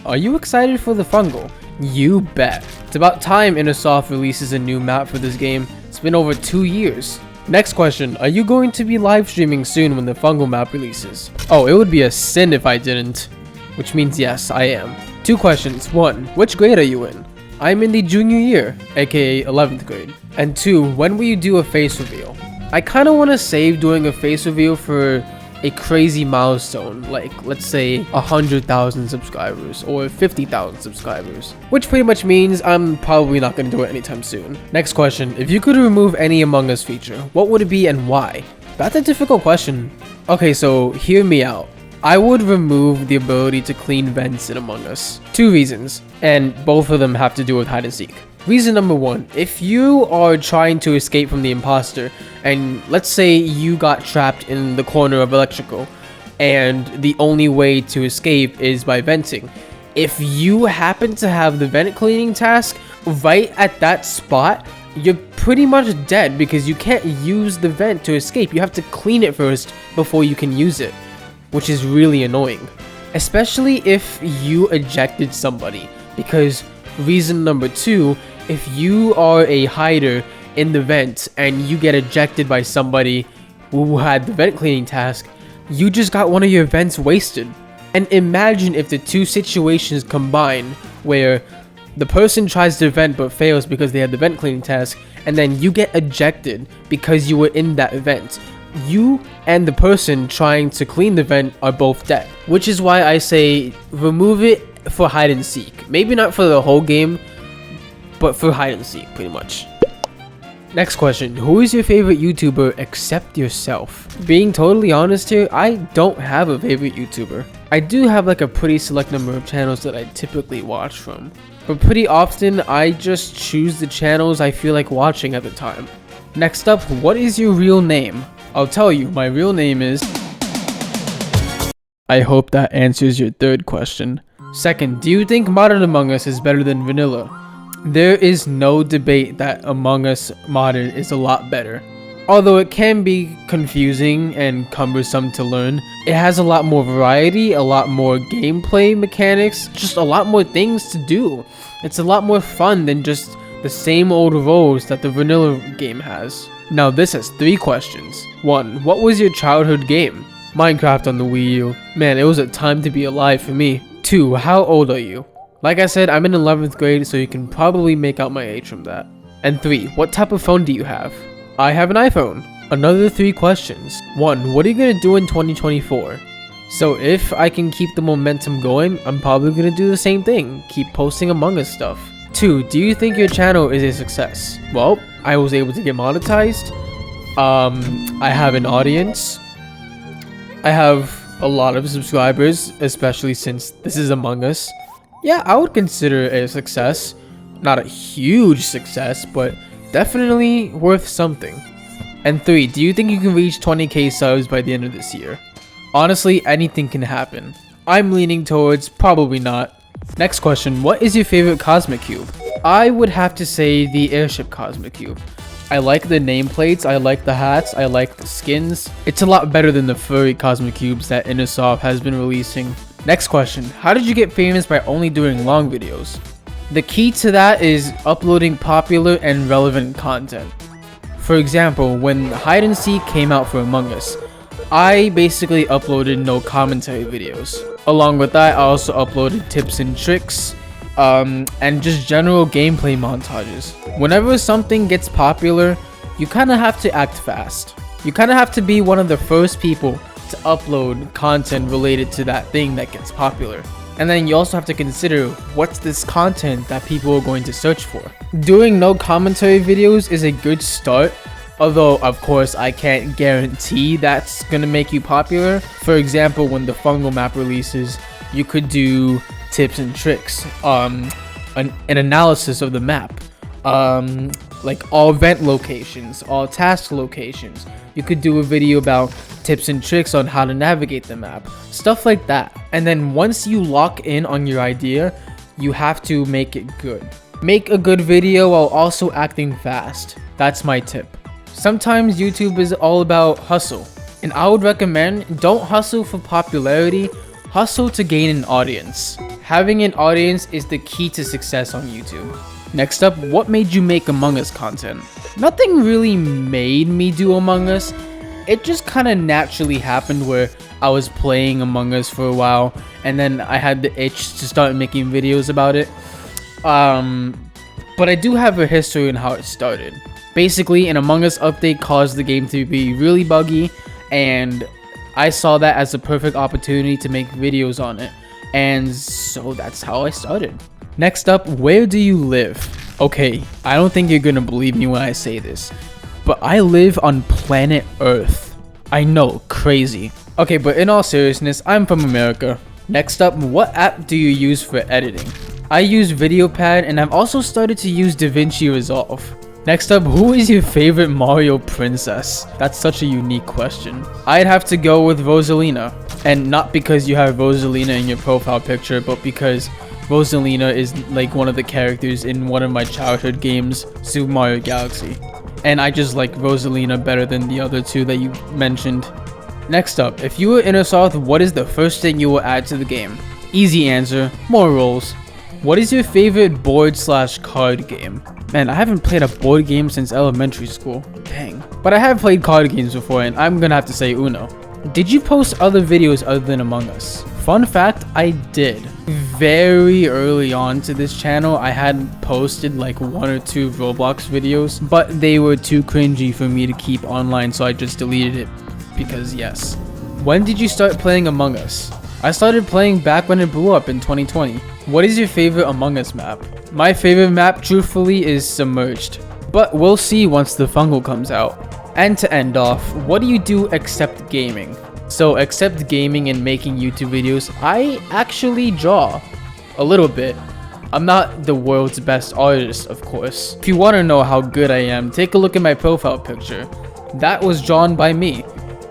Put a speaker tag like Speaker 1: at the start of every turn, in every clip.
Speaker 1: Are you excited for the Fungal? You bet. It's about time Innersoft releases a new map for this game. It's been over 2 years. Next question, are you going to be live streaming soon when the Fungal map releases? Oh, it would be a sin if I didn't. Which means yes, I am. 2 questions. 1, which grade are you in? I'm in the junior year, aka 11th grade. And 2, when will you do a face reveal? I kinda wanna save doing a face reveal for a crazy milestone, like let's say 100,000 subscribers or 50,000 subscribers, which pretty much means I'm probably not gonna do it anytime soon. Next question, if you could remove any Among Us feature, what would it be and why? That's a difficult question. Okay, so hear me out. I would remove the ability to clean vents in Among Us. 2 reasons, and both of them have to do with hide and seek. Reason number 1, if you are trying to escape from the imposter, and let's say you got trapped in the corner of electrical, and the only way to escape is by venting. If you happen to have the vent cleaning task right at that spot, you're pretty much dead because you can't use the vent to escape. You have to clean it first before you can use it, which is really annoying. Especially if you ejected somebody, because reason number 2, if you are a hider in the vent and you get ejected by somebody who had the vent cleaning task, you just got one of your vents wasted. And imagine if the 2 situations combine where the person tries to vent but fails because they had the vent cleaning task, and then you get ejected because you were in that vent. You and the person trying to clean the vent are both dead, which is why I say remove it for hide and seek. Maybe not for the whole game, but for hide and seek pretty much. Next question, who is your favorite YouTuber except yourself? Being totally honest here, I don't have a favorite YouTuber. I do have like a pretty select number of channels that I typically watch from, but pretty often I just choose the channels I feel like watching at the time. Next up, what is your real name? I'll tell you, my real name is... I hope that answers your 3rd question. Second, do you think Modern Among Us is better than Vanilla? There is no debate that Among Us Modern is a lot better. Although it can be confusing and cumbersome to learn, it has a lot more variety, a lot more gameplay mechanics, just a lot more things to do. It's a lot more fun than just the same old roles that the vanilla game has. Now this has 3 questions. 1, what was your childhood game? Minecraft on the Wii U. Man, it was a time to be alive for me. 2, how old are you? Like I said, I'm in 11th grade, so you can probably make out my age from that. And 3, what type of phone do you have? I have an iPhone. Another 3 questions. 1, what are you gonna do in 2024? So if I can keep the momentum going, I'm probably gonna do the same thing. Keep posting Among Us stuff. 2, do you think your channel is a success? Well, I was able to get monetized. I have an audience. I have a lot of subscribers, especially since this is Among Us. Yeah, I would consider it a success. Not a huge success, but definitely worth something. And 3, do you think you can reach 20k subs by the end of this year? Honestly, anything can happen. I'm leaning towards probably not. Next question, what is your favorite Cosmic Cube? I would have to say the Airship Cosmic Cube. I like the nameplates, I like the hats, I like the skins. It's a lot better than the furry Cosmic Cubes that Innersoft has been releasing. Next question, how did you get famous by only doing long videos? The key to that is uploading popular and relevant content. For example, when Hide and Seek came out for Among Us, I basically uploaded no commentary videos. Along with that, I also uploaded tips and tricks, and just general gameplay montages. Whenever something gets popular, you kind of have to act fast. You kind of have to be one of the first people to upload content related to that thing that gets popular. And then you also have to consider what's this content that people are going to search for. Doing no commentary videos is a good start, although of course I can't guarantee that's gonna make you popular. For example, when the Fungal map releases, you could do tips and tricks, an analysis of the map, like all vent locations, all task locations. You could do a video about tips and tricks on how to navigate the map, stuff like that. And then once you lock in on your idea, you have to make it good. Make a good video while also acting fast. That's my tip. Sometimes YouTube is all about hustle, and I would recommend don't hustle for popularity, hustle to gain an audience. Having an audience is the key to success on YouTube. Next up, what made you make Among Us content? Nothing really made me do Among Us. It just kind of naturally happened where I was playing Among Us for a while and then I had the itch to start making videos about it. But I do have a history on how it started. Basically, an Among Us update caused the game to be really buggy, and I saw that as a perfect opportunity to make videos on it. And so that's how I started. Next up, where do you live? Okay, I don't think you're gonna believe me when I say this, but I live on planet Earth. I know, crazy. Okay, but in all seriousness, I'm from America. Next up, what app do you use for editing? I use VideoPad, and I've also started to use DaVinci Resolve. Next up, who is your favorite Mario princess? That's such a unique question. I'd have to go with Rosalina. And not because you have Rosalina in your profile picture, but because Rosalina is like one of the characters in one of my childhood games, Super Mario Galaxy. And I just like Rosalina better than the other two that you mentioned. Next up, if you were Innersoft, what is the first thing you will add to the game? Easy answer, more roles. What is your favorite board/card game? Man, I haven't played a board game since elementary school. Dang. But I have played card games before, and I'm gonna have to say Uno. Did you post other videos other than Among Us? Fun fact, I did. Very early on to this channel, I had posted like 1 or 2 Roblox videos, but they were too cringy for me to keep online, so I just deleted it because yes. When did you start playing Among Us? I started playing back when it blew up in 2020. What is your favorite Among Us map? My favorite map, truthfully, is Submerged, but we'll see once the Fungal comes out. And to end off, what do you do except gaming? So except gaming and making YouTube videos, I actually draw a little bit. I'm not the world's best artist, of course. If you want to know how good I am, take a look at my profile picture. That was drawn by me.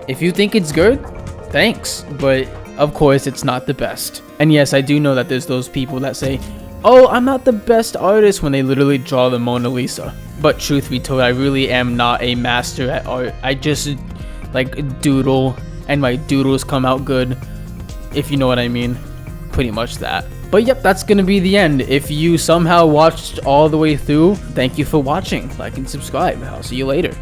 Speaker 1: If you think it's good, thanks, but of course it's not the best. And yes, I do know that there's those people that say, oh, I'm not the best artist when they literally draw the Mona Lisa. But truth be told, I really am not a master at art. I just like doodle and my doodles come out good, if you know what I mean. Pretty much that. But yep, that's gonna be the end. If you somehow watched all the way through, thank you for watching. Like and subscribe. I'll see you later.